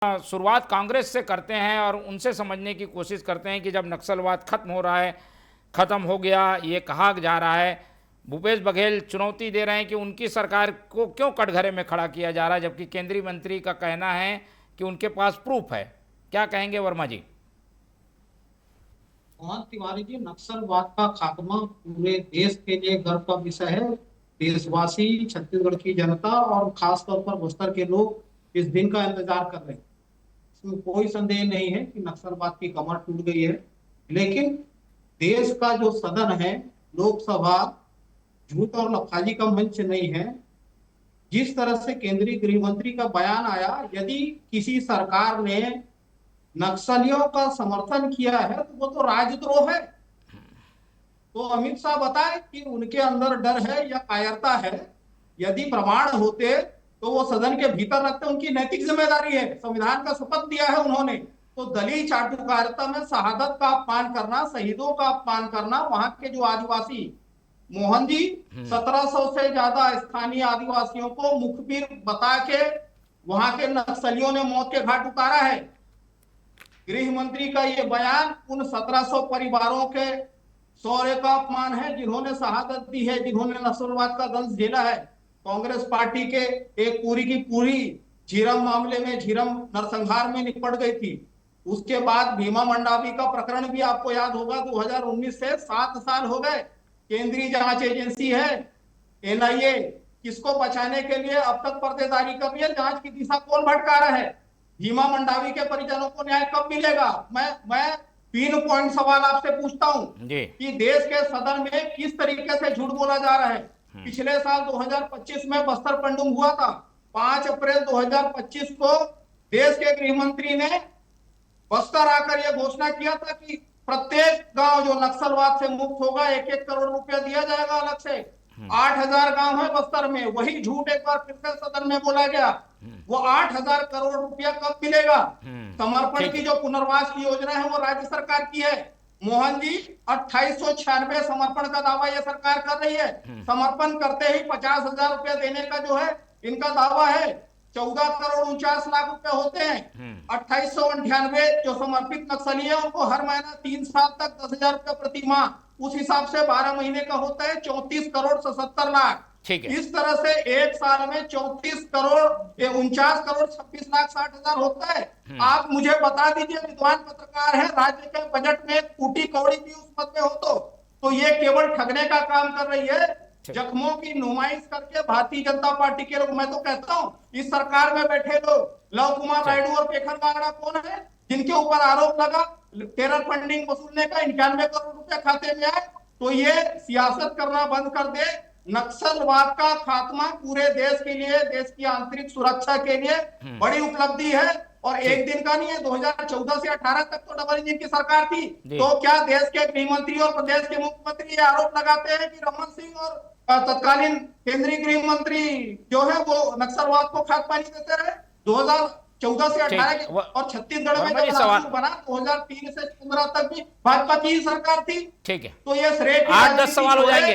शुरुआत कांग्रेस से करते हैं और उनसे समझने की कोशिश करते हैं कि जब नक्सलवाद खत्म हो रहा है, खत्म हो गया ये कहा जा रहा है। भूपेश बघेल चुनौती दे रहे हैं कि उनकी सरकार को क्यों कटघरे में खड़ा किया जा रहा है, जबकि केंद्रीय मंत्री का कहना है कि उनके पास प्रूफ है। क्या कहेंगे वर्मा जी? मोहन तिवारी जी, नक्सलवाद का खात्मा पूरे देश के लिए गर्व का विषय है। देशवासी, छत्तीसगढ़ की जनता और खासतौर पर बस्तर के लोग इस दिन का इंतजार कर रहे हैं। इसमें कोई संदेह नहीं है कि नक्सलवाद की कमर टूट गई है। लेकिन देश का जो सदन है, लोकसभा, झूठ और लफाजी का मंच नहीं है। जिस तरह से केंद्रीय गृह मंत्री का बयान आया, यदि किसी सरकार ने नक्सलियों का समर्थन किया है तो वो तो राजद्रोह है। तो अमित शाह बताए कि उनके अंदर डर है या कायरता है। यदि प्रमाण होते तो वो सदन के भीतर रखते, उनकी नैतिक जिम्मेदारी है। संविधान का शपथ दिया है उन्होंने। तो दलीय चाटुकारिता में शहादत का अपमान करना, शहीदों का अपमान करना, वहां के जो आदिवासी, मोहन जी, 1700 से ज्यादा स्थानीय आदिवासियों को मुखबिर बता के वहां के नक्सलियों ने मौत के घाट उतारा है। गृह मंत्री का ये बयान उन 1700 परिवारों के शौर्य का अपमान है जिन्होंने शहादत दी है, जिन्होंने नस्लवाद का दंश झेला है। कांग्रेस पार्टी के एक पूरी की पूरी झीरम मामले में, झीरम नरसंहार में निपट गई थी। उसके बाद भीमा मंडावी का प्रकरण भी आपको याद होगा, 2019 से 7 साल हो गए। केंद्रीय जांच एजेंसी है एनआईए, किसको बचाने के लिए अब तक पर्देदारी कर रही है, जांच की दिशा कौन भटका रहा है। भीमा मंडावी के परिजनों को न्याय कब मिलेगा? मैं 3 पॉइंट सवाल आपसे पूछता हूं कि देश के सदन में किस तरीके से झूठ बोला जा रहा है। पिछले साल 2025 में बस्तर पंडुम हुआ था। 5 अप्रैल 2025 को देश के गृह मंत्री ने बस्तर आकर यह घोषणा किया था कि प्रत्येक गांव जो नक्सलवाद से मुक्त होगा 1-1 करोड़ रुपया दिया जाएगा अलग से। 8,000 गांव है बस्तर में। वही झूठ एक बार फिर से सदन में बोला गया। वो 8,000 करोड़ रुपया कब मिलेगा? समर्पण की जो पुनर्वास की योजना है वो राज्य सरकार की है। मोहन जी, 2896 समर्पण का दावा यह सरकार कर रही है। समर्पण करते ही 50,000 रुपया देने का जो है इनका दावा है। 14 करोड़ 49 लाख रुपए होते हैं। 2898 जो समर्पित नक्सली है उनको हर महीना 3 साल तक 10,000 रुपए प्रति माह, उस हिसाब से 12 महीने का होता है 34 करोड़ 77 लाख। इस तरह से एक साल में 34 करोड़ 49 करोड़ 26 लाख 60 हजार होता है। आप मुझे बता दीजिए, विद्वान पत्रकार है, राज्य के बजट में कूटी कौड़ी भी उस मत में हो तो ये केवल ठगने का काम कर रही है। जख्मों की नुमाइश करके भारतीय जनता पार्टी के लोग, मैं तो कहता हूं इस सरकार में बैठे लोग, लव कुमार नायडू और पेखर बागड़ा कौन है जिनके ऊपर आरोप लगा टेरर फंडिंग वसूलने का, 91 करोड़ रुपया खाते में आए। तो ये सियासत करना बंद कर दे। नक्सलवाद का खात्मा पूरे देश के लिए, देश की आंतरिक सुरक्षा के लिए बड़ी उपलब्धि है और एक दिन का नहीं है। 2014 से 18 तक तो डबल इंजन की सरकार थी। तो क्या देश के गृह मंत्री और प्रदेश के मुख्यमंत्री ये आरोप लगाते हैं कि रमन सिंह और तत्कालीन केंद्रीय गृह मंत्री जो है वो नक्सलवाद को खात्मा नहीं देते रहे? 2014 से 18 के और छत्तीसगढ़ में जब राजनीति बना 2003 से 15 तक भी भाजपा की ही सरकार थी। ठीक है, तो ये श्रेय 8-10 सवाल हो जाएंगे।